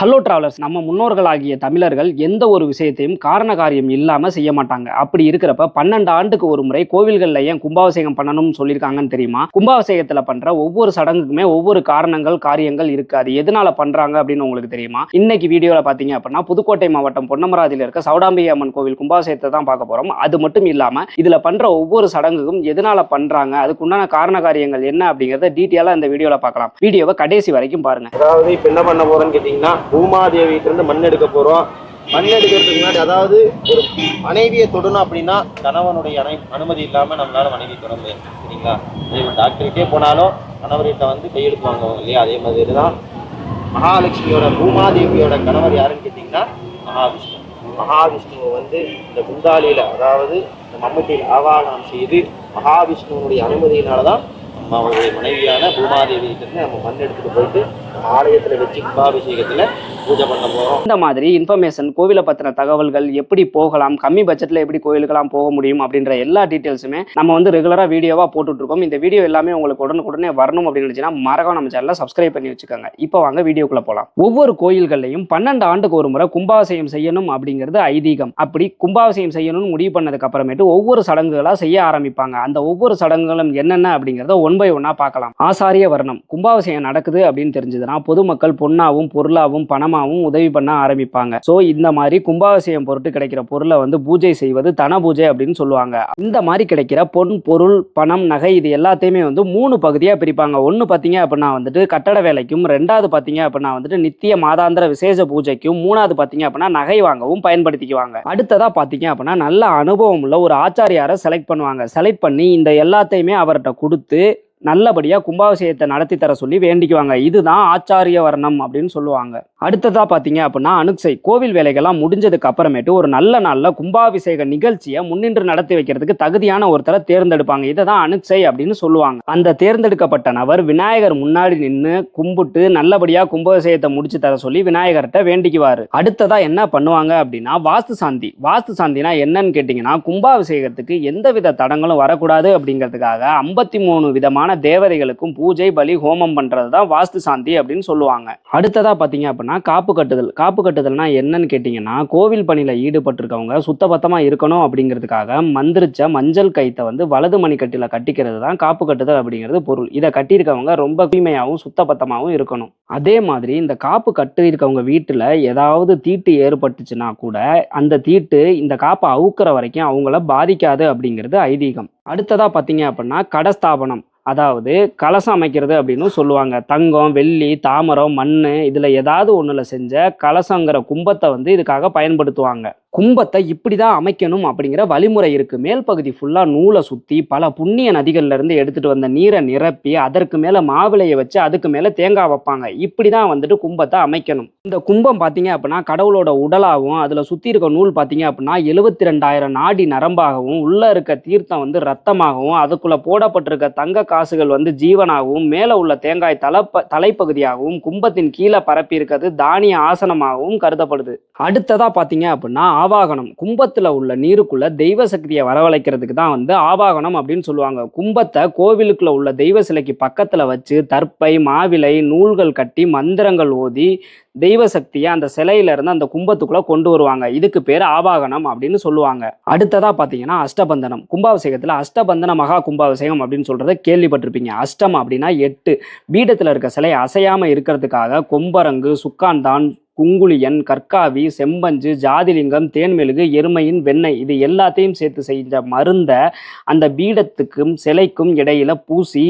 Hello travellers, நம்ம முன்னோர்களாகிய தமிழர்கள் எந்த ஒரு விஷயத்தையும் காரண காரியம் இல்லாம செய்ய மாட்டாங்க. அப்படி இருக்கிறப்ப 12 ஆண்டுக்கு ஒரு முறை கோவில்கள்ல ஏன் கும்பாபிஷேகம் பண்ணணும்னு சொல்லியிருக்காங்கன்னு தெரியுமா? கும்பாபிஷேகத்துல பண்ற ஒவ்வொரு சடங்குக்குமே ஒவ்வொரு காரணங்கள், காரியங்கள் இருக்கு. அது எதனால பண்றாங்க அப்படின்னு உங்களுக்கு தெரியுமா? இன்னைக்கு வீடியோல பாத்தீங்க அப்படின்னா புதுக்கோட்டை மாவட்டம் பொன்னமராதியில இருக்க சௌடாம்பிகை அம்மன் கோவில் கும்பாபிஷேகத்தை தான் பார்க்க போறோம். அது மட்டும் இல்லாம இதுல பண்ற ஒவ்வொரு சடங்குக்கும் எதனால பண்றாங்க, அதுக்கு உண்டான காரண காரியங்கள் என்ன அப்படிங்கறத டீட்டெயிலா இந்த வீடியோல பார்க்கலாம். வீடியோவை கடைசி வரைக்கும் பாருங்க. அதாவது இப்ப என்ன பண்ண போறோம்னு கேட்டீங்கன்னா, பூமாதேவிட்ட இருந்து மண் எடுக்க போறோம். மண் எடுக்கிறதுக்கு முன்னாடி அதாவது ஒரு மனைவியை தொடணும் அப்படின்னா கணவனுடைய அனுமதி இல்லாம நம்மளால மனைவி தொட முடியாது. சரிங்களா? டாக்டர்கிட்டே போனாலும் கணவர்கிட்ட வந்து கையெழுத்து வாங்குவாங்க இல்லையா? அதே மாதிரி தான் மகாலட்சுமியோட பூமாதேவியோட கணவர் யாருன்னு கேட்டீங்கன்னா மகாவிஷ்ணு. மகாவிஷ்ணுவை வந்து இந்த குந்தாலியில அதாவது இந்த மம்முட்டியில் ஆவாகனம் செய்து மகாவிஷ்ணுவனுடைய அனுமதியினாலதான் நம்ம அவருடைய மனைவியான பூமாதேவி கிட்ட நம்ம மண் எடுத்துட்டு போயிட்டு நம்ம ஆலயத்துல வச்சு கும்பாபிஷேகத்துல பூஜை பண்ண போறோம். இந்த மாதிரி இன்ஃபர்மேஷன், கோவிலை பத்தின தகவல்கள், எப்படி போகலாம், கம்மி பட்ஜெட்ல எப்படி கோவிலுக்கெல்லாம் போக முடியும் அப்படின்ற எல்லா டீட்டெயில்ஸுமே நம்ம வந்து ரெகுலரா வீடியோவா போட்டுட்டு இருக்கோம். இந்த வீடியோ எல்லாமே உங்களுக்கு உடனுக்குடனே வரணும் அப்படின்னு நினைச்சுன்னா மறக்காம நம்ம சேனலை சப்ஸ்கிரைப் பண்ணி வச்சுக்கோங்க. இப்போ வாங்க வீடியோக்குள்ள போலாம். ஒவ்வொரு கோயில்கள்லையும் 12 ஆண்டுக்கு ஒரு முறை கும்பாபிஷேகம் செய்யணும் அப்படிங்கிறது ஐதீகம். அப்படி கும்பாபிஷேகம் செய்யணும்னு முடிவு பண்ணதுக்கு அப்புறமேட்டு ஒவ்வொரு சடங்குகளா செய்ய ஆரம்பிப்பாங்க. அந்த ஒவ்வொரு சடங்குகளும் என்னென்ன அப்படிங்கிறத ஒன் பை ஒன்னா பார்க்கலாம். ஆசாரிய வர்ணம். கும்பாபிஷேகம் நடக்குது அப்படின்னு தெரிஞ்சதுன்னா பொதுமக்கள் பொன்னாவும் பொருளாவும் பணமாவும் உதவி பண்ண ஆரம்பிப்பாங்க. சோ இந்த மாதிரி கும்பாபிஷேகம் பொருட்டு கிடைக்கிற பொருளை வந்து பூஜை செய்வது தன பூஜை அப்படின்னு சொல்லுவாங்க. இந்த மாதிரி கிடைக்கிற பொன், பொருள், பணம், நகை இது எல்லாத்தையுமே வந்து 3 பகுதியா பிரிப்பாங்க. ஒன்னு பாத்தீங்க அப்படின்னா வந்துட்டு கட்டட வேலைக்கும், 2வது பாத்தீங்க அப்படின்னா வந்துட்டு நித்திய மாதாந்திர விசேஷ பூஜைக்கும், 3வது பாத்தீங்க அப்படின்னா நகை வாங்கவும் பயன்படுத்திக்குவாங்க. அடுத்ததா பாத்தீங்க அப்படின்னா நல்ல அனுபவம் உள்ள ஒரு ஆச்சாரியாரை செலக்ட் பண்ணுவாங்க. செலக்ட் பண்ணி இந்த எல்லாத்தையுமே அவர்கிட்ட கொடுத்து நல்லபடியா கும்பாபிஷேகத்தை நடத்தி தர சொல்லி வேண்டிக்குவாங்க. இதுதான் ஆச்சாரிய வர்ணம் அப்படின்னு சொல்லுவாங்க. அடுத்ததா பாத்தீங்க அப்படின்னா அனுக்சை. கோவில் வேலைகள்லாம் முடிஞ்சதுக்கு அப்புறமேட்டு ஒரு நல்ல நாள்ல கும்பாபிஷேக நிகழ்ச்சியை முன்னின்று நடத்தி வைக்கிறதுக்கு தகுதியான ஒருத்தரை தேர்ந்தெடுப்பாங்க. இதை தான் அனுக்சை அப்படின்னு சொல்லுவாங்க. அந்த தேர்ந்தெடுக்கப்பட்ட நபர் விநாயகர் முன்னாடி நின்று கும்பிட்டு நல்லபடியா கும்பாபிஷேகத்தை முடிச்சு தர சொல்லி விநாயகர்கிட்ட வேண்டிக்குவாரு. அடுத்ததா என்ன பண்ணுவாங்க அப்படின்னா வாஸ்து சாந்தி. வாஸ்து சாந்தினா என்னன்னு கேட்டீங்கன்னா, கும்பாபிஷேகத்துக்கு எந்தவித தடங்களும் வரக்கூடாது அப்படிங்கிறதுக்காக 53 விதமான தேவதைகளுக்கும் பூஜை, பலி, ஹோமம் பண்றதுதான் வாஸ்து சாந்தி அப்படின்னு சொல்லுவாங்க. அடுத்ததா பாத்தீங்க அப்படின்னா காப்பு கட்டுதல். காப்பு கட்டுதல்னா என்னன்னு கேட்டீங்கன்னா, கோவில் பணியில ஈடுபட்டிருக்கவங்க சுத்தபத்தமா இருக்கணும் அப்படிங்கிறதுக்காக மந்திரிச்ச மஞ்சள் கைத்தை வந்து வலது மணிக்கட்டில கட்டிக்கிறது தான் காப்பு கட்டுதல் அப்படிங்கிறது பொருள். இதை கட்டியிருக்கவங்க ரொம்ப தூய்மையாகவும் சுத்தபத்தமாகவும் இருக்கணும். அதே மாதிரி இந்த காப்பு கட்டி இருக்கவங்க வீட்டுல ஏதாவது தீட்டு ஏற்பட்டுச்சுன்னா கூட அந்த தீட்டு இந்த காப்பை அவுக்குற வரைக்கும் அவங்கள பாதிக்காது அப்படிங்கிறது ஐதீகம். அடுத்ததா பாத்தீங்க அப்படின்னா கடஸ்தாபனம், அதாவது கலசம் அமைக்கிறது அப்படின்னு சொல்லுவாங்க. தங்கம், வெள்ளி, தாமரம், மண் இதுல ஏதாவது ஒண்ணுல செஞ்ச கலசங்கிற கும்பத்தை வந்து இதுக்காக பயன்படுத்துவாங்க. கும்பத்தை இப்படிதான் அமைக்கணும் அப்படிங்கிற வழிமுறை இருக்கு. மேல் பகுதி ஃபுல்லா நூலை சுத்தி பல புண்ணிய நதிகள்ல இருந்து எடுத்துட்டு வந்த நீரை நிரப்பி அதற்கு மேல மாவிளைய வச்சு அதுக்கு மேல தேங்காய் வைப்பாங்க. இப்படிதான் வந்துட்டு கும்பத்தை அமைக்கணும். இந்த கும்பம் பாத்தீங்க அப்படின்னா கடவுளோட உடலாகவும் அதுல சுத்தி இருக்க நூல் பாத்தீங்க அப்படின்னா 72,000 நாடி நரம்பாகவும், உள்ள இருக்க தீர்த்தம் வந்து ரத்தமாகவும், அதுக்குள்ள போடப்பட்டிருக்க தங்க காசுகள் வந்து ஜீவனாகவும், மேல உள்ள தேங்காய் தலைப்பகுதியாகவும், கும்பத்தின் கீழே பரப்பி இருக்கிறது தானிய ஆசனமாகவும் கருதப்படுது. அடுத்ததா பாத்தீங்க அப்படின்னா ஆவாகனம். கும்பத்துல உள்ள நீருக்குள்ள தெய்வ சக்தியை வரவழைக்கிறதுக்கு தான் வந்து ஆவாகனம் அப்படின்னு சொல்லுவாங்க. கும்பத்தை கோவிலுக்குள்ள உள்ள தெய்வ சிலைக்கு பக்கத்துல வச்சு தர்ப்பை, மாவிலை, நூல்கள் கட்டி மந்திரங்கள் ஓதி தெய்வ சக்தியை அந்த சிலையில இருந்து அந்த கும்பத்துக்குள்ள கொண்டு வருவாங்க. இதுக்கு பேர் ஆவாகனம் அப்படின்னு சொல்லுவாங்க. அடுத்ததா பாத்தீங்கன்னா அஷ்டபந்தனம். கும்பாபிஷேகத்துல அஷ்டபந்தன மகா கும்பாபிஷேகம் அப்படின்னு சொல்றத கேள்விப்பட்டிருப்பீங்க. அஷ்டம் அப்படின்னா 8. பீடத்துல இருக்க சிலை அசையாம இருக்கிறதுக்காக கொம்பரங்கு, சுக்கான்தான், குங்குளியன், கற்காவி, செம்பஞ்சு, ஜாதிலிங்கம், தேன்மெழுகு, எருமையின் வெண்ணெய் இது எல்லாத்தையும் சேர்த்து செஞ்ச மருந்த அந்த பீடத்துக்கும் சிலைக்கும் இடையில பூசி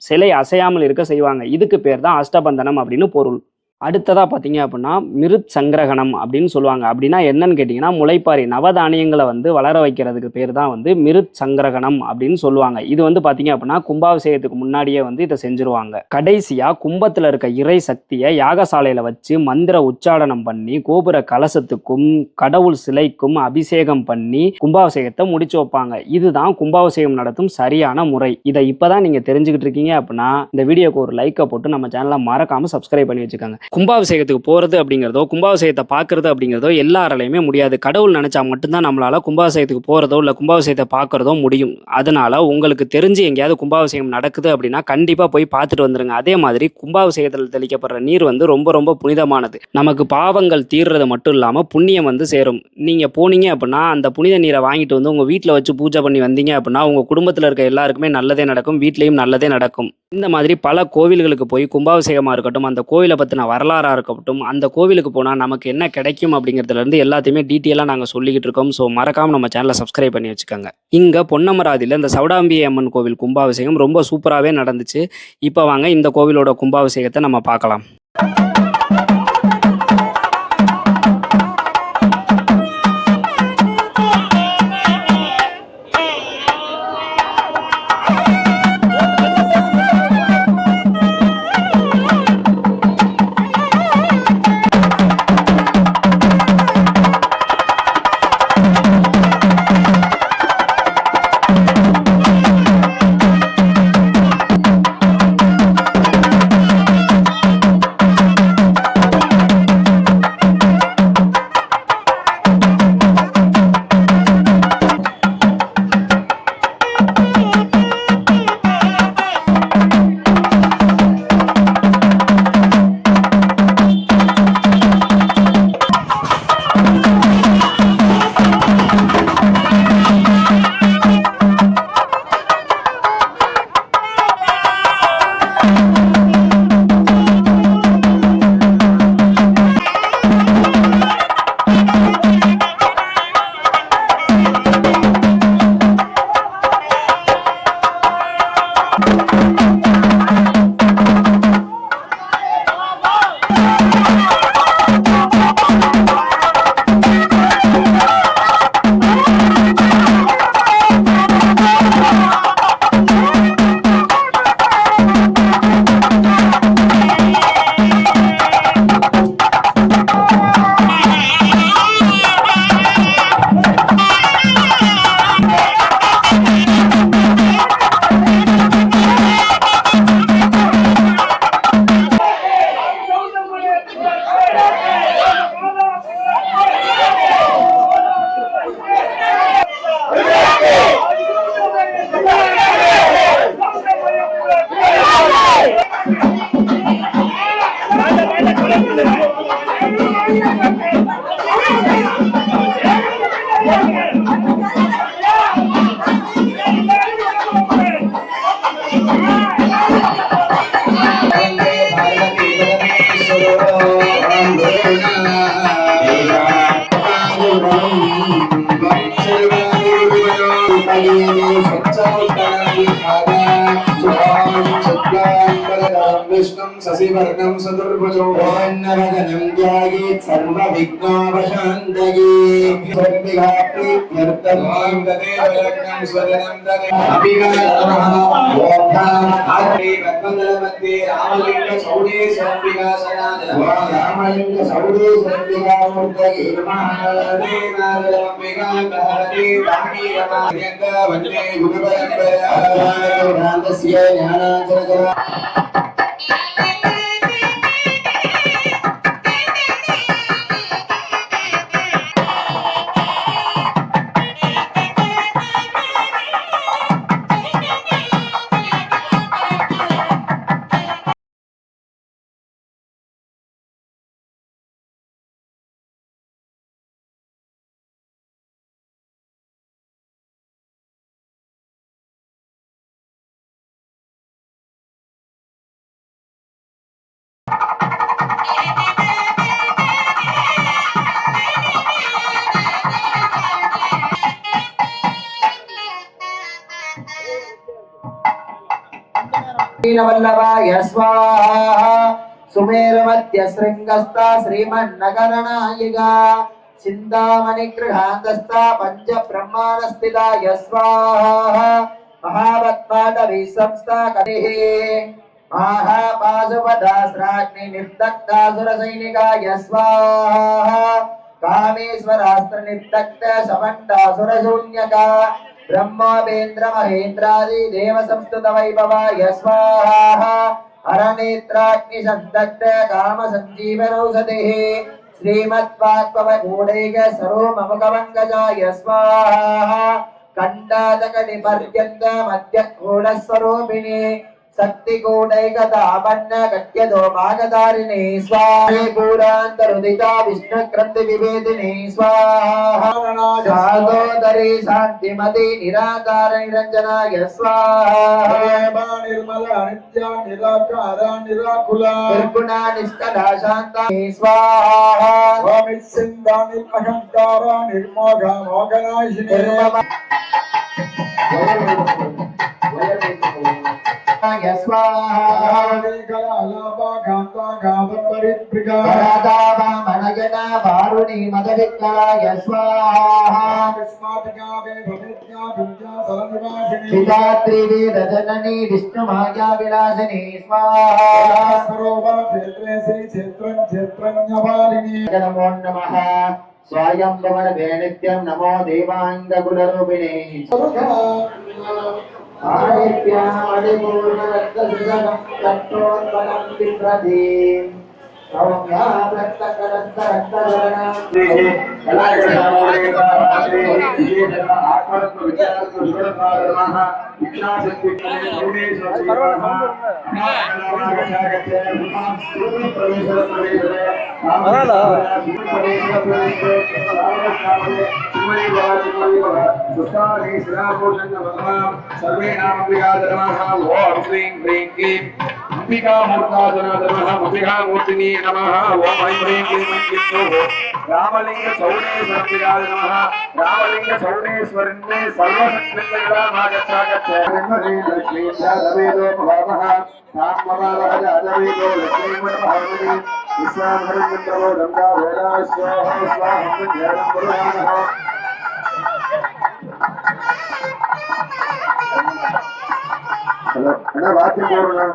சிலை அசையாமல் இருக்க செய்வாங்க. இதுக்கு பேர் தான் அஷ்டபந்தனம் அப்படின்னு பொருள். அடுத்ததா பாத்தீங்க அப்படின்னா மிருத் சங்கிரகணம் அப்படின்னு சொல்லுவாங்க. அப்படின்னா என்னன்னு கேட்டீங்கன்னா முளைப்பாரி, நவதானியங்களை வந்து வளர வைக்கிறதுக்கு பேர் தான் வந்து மிருத் சங்கிரகணம் அப்படின்னு சொல்லுவாங்க. இது வந்து பாத்தீங்க அப்படின்னா கும்பாபிஷேகத்துக்கு முன்னாடியே வந்து இதை செஞ்சிருவாங்க. கடைசியா கும்பத்துல இருக்க இறை சக்தியை யாகசாலையில வச்சு மந்திர உச்சாடனம் பண்ணி கோபுர கலசத்துக்கும் கடவுள் சிலைக்கும் அபிஷேகம் பண்ணி கும்பாபிஷேகத்தை முடிச்சு வைப்பாங்க. இதுதான் கும்பாபிஷேகம் நடத்தும் சரியான முறை. இதை இப்பதான் நீங்க தெரிஞ்சுக்கிட்டு இருக்கீங்க அப்படின்னா இந்த வீடியோக்கு ஒரு லைக்கை போட்டு நம்ம சேனலை மறக்காம சப்ஸ்கிரைப் பண்ணி வச்சுக்கோங்க. கும்பாபிஷேகத்துக்கு போகிறது அப்படிங்கிறதோ கும்பாபிஷேகத்தை பார்க்குறது அப்படிங்கிறதோ எல்லாராலையுமே முடியாது. கடவுள் நினச்சா மட்டும்தான் நம்மளால் கும்பாபிஷேகத்துக்கு போகிறதோ இல்லை கும்பாபிஷேகத்தை பார்க்குறதோ முடியும். அதனால் உங்களுக்கு தெரிஞ்சு எங்கேயாவது கும்பாபிஷேகம் நடக்குது அப்படின்னா கண்டிப்பாக போய் பார்த்துட்டு வந்துடுங்க. அதே மாதிரி கும்பாபிஷேகத்தில் தெளிக்கப்படுற நீர் வந்து ரொம்ப ரொம்ப புனிதமானது. நமக்கு பாவங்கள் தீர்றது மட்டும் இல்லாமல் புண்ணியம் வந்து சேரும். நீங்கள் போனீங்க அப்படின்னா அந்த புனித நீரை வாங்கிட்டு வந்து உங்கள் வீட்டில் வச்சு பூஜை பண்ணி வந்தீங்க அப்படின்னா உங்கள் குடும்பத்தில் இருக்க எல்லாருக்குமே நல்லதே நடக்கும், வீட்லேயும் நல்லதே நடக்கும். இந்த மாதிரி பல கோவில்களுக்கு போய் கும்பாபிஷேகமாக இருக்கட்டும், அந்த கோவிலை பற்றின வரலாறாக இருக்கட்டும், அந்த கோவிலுக்கு போனால் நமக்கு என்ன கிடைக்கும் அப்படிங்கிறதுலேருந்து எல்லாத்தையுமே டீட்டெயிலாக நாங்கள் சொல்லிக்கிட்டு இருக்கோம். ஸோ மறக்காமல் நம்ம சேனலை சப்ஸ்கிரைப் பண்ணி வச்சுக்கோங்க. இங்கே பொன்னமராதியில் இந்த சௌடாம்பிகை அம்மன் கோவில் கும்பாபிஷேகம் ரொம்ப சூப்பராகவே நடந்துச்சு. இப்போ வாங்க இந்த கோவிலோட கும்பாபிஷேகத்தை நம்ம பார்க்கலாம். विष्णुं शशिवर्णं चतुर्भुजं वन्नवदनं ध्यायेत् सर्वविघ्नोपशान्तये सर्वविघ्नप्रीत्यर्थं तदेवलग्नं स्वदनं तदे अभिगानः ओम आत्मे रत्नदलमध्ये रामलिङ्गचौडे सर्विगासनादः रामलिङ्गचौडे सर्विगामूर्तये महादेवादलम्बिकाकहरते तामीरमार्यङ्ग वन्दे गुरुपरम्परा ज्ञानस्य ज्ञानाचरकरा वल्लभाय स्वाहा सुमेरमध्य श्रृंगस्ता श्रीमन्नगरनायिका चिन्तामणिगृहान्तस्था पंच ब्रह्माणस्थिताय स्वाहा महावत्पाटवी संस्था करिः महापाशुपदास्राग्नि निर्दग्धासुरसैनिकाय स्वाहा कामेश्वरास्त्र निर्दग्ध समण्डासुरशून्यका ब्रह्मोपेन्द्र महेन्द्रादि देव संस्तुत वैभवाय स्वाहा अरनेत्राग्नि संदग्ध काम संजीवनौषधिः श्रीमद्वाक्पवगूढैक सरोममुखमङ्गजाय स्वाहा कण्डादकटिपर्यन्त मध्यगूढस्वरूपिणी शक्तिकूटैकतापन्न गत्यदो मागधारिणी स्वाहा पूरान्तरुदिता विष्णुक्रन्तिविभेदिनी स्वाहा सादोदरी शान्तिमती निराकार निरञ्जनाय स्वाहा निर्मला नित्या निराकारा निराकुला निर्गुणा निष्कला शान्ता स्वाहा ओमिच्छिन्दा निर्महङ्कारा निर्मोघा मोघनाशिनी जननी विष्णु भाग्या विलासिनी नमो नमः स्वायं भवन नित्यं नमो देवांगकुलरूपिणे सर्वे नाम ओम श्रीं ह्रीं क्लीं अंबिका मूर्ताजनाय अंबिका मूर्तिनी नमः ओम ऐं ह्रीं क्लीं रामलिंग सौरेश्वराय नमः रामलिंग सौरेश्वरन्ने सर्वशक्तिर्गच्छागच्छ लक्ष्मी रवेदो भवः तामवावहज अजवेदो लक्ष्मी भवति विश्वाभरन्द्रवो गंगा वेदा स्वाहा स्वाहा जयं पुराणः हेलो वाक्य बोलना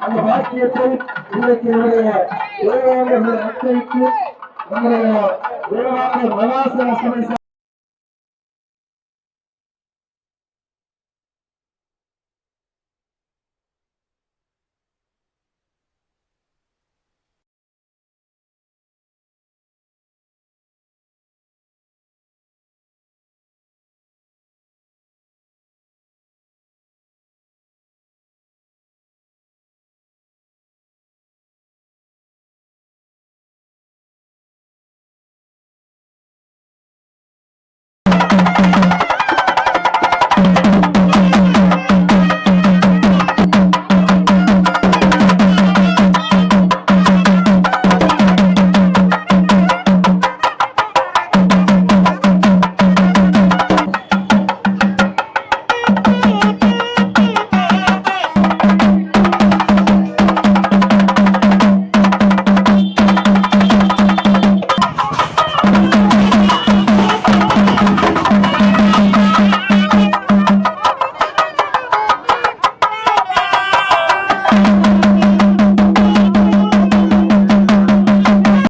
அந்த பாக்கியத்தை இன்றைக்கு மகாசன